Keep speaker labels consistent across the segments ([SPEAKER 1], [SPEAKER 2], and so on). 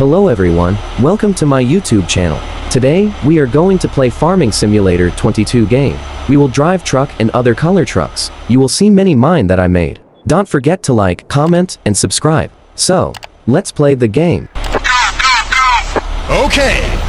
[SPEAKER 1] Hello everyone, welcome to my YouTube channel. Today, we are going to play Farming Simulator 22 game. We will drive truck and other color trucks. You will see many mine that I made. Don't forget to like, comment, and subscribe. So, let's play the game.
[SPEAKER 2] Okay.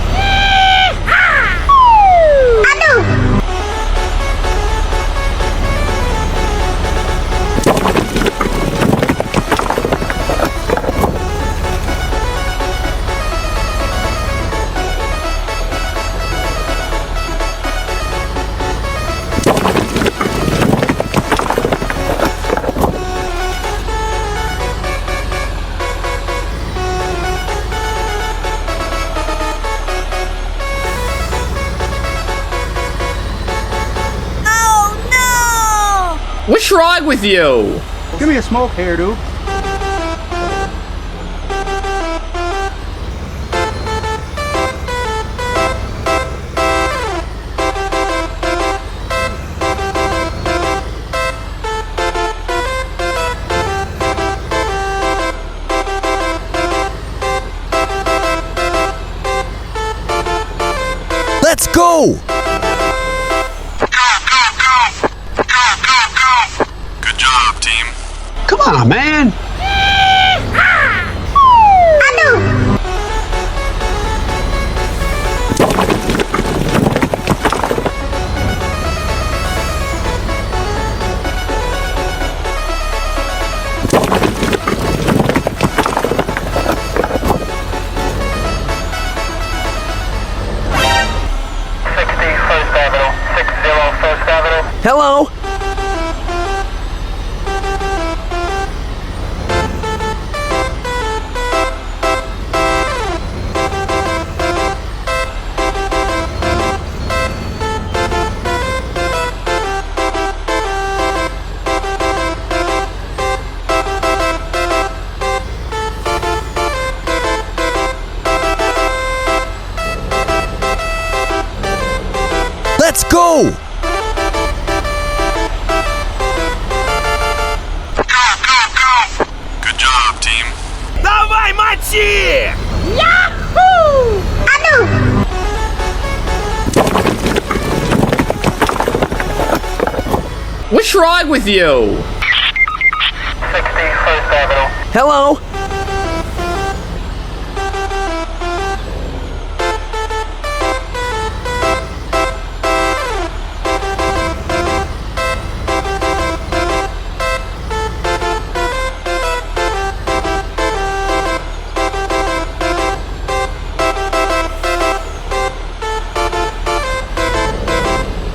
[SPEAKER 3] What's wrong with you?
[SPEAKER 4] Give me a smoke here, dude.
[SPEAKER 2] Let's go!
[SPEAKER 5] Good job, team.
[SPEAKER 4] Come on, man.
[SPEAKER 2] Hello? Let's go!
[SPEAKER 5] Good job, team.
[SPEAKER 2] Давай, мочи!
[SPEAKER 3] What's wrong with you?
[SPEAKER 5] 61st Avenue.
[SPEAKER 2] Hello?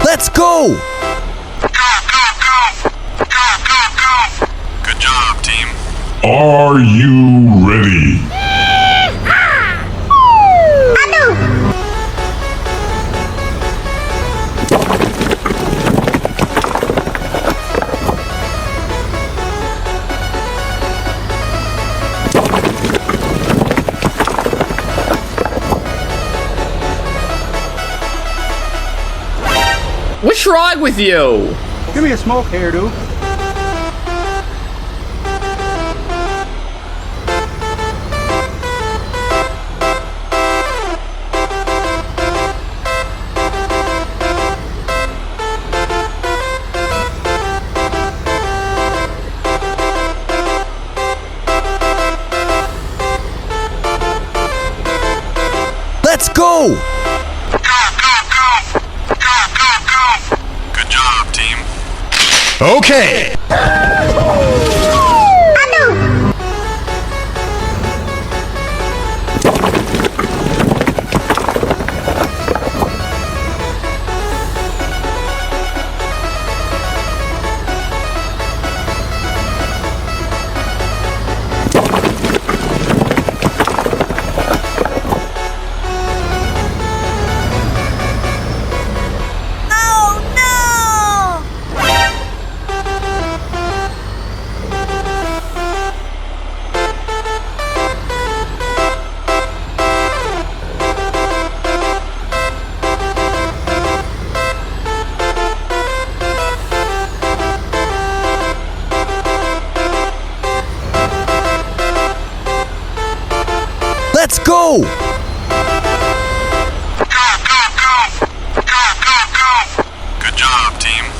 [SPEAKER 2] Let's go!
[SPEAKER 5] Good job, team.
[SPEAKER 6] Are you ready?
[SPEAKER 3] What's wrong with you?
[SPEAKER 4] Give me a smoke here, dude.
[SPEAKER 2] Let's go!
[SPEAKER 5] Good job, team.
[SPEAKER 2] Okay! Let's go!
[SPEAKER 5] Go, go, go! Go, go, go! Good job, team.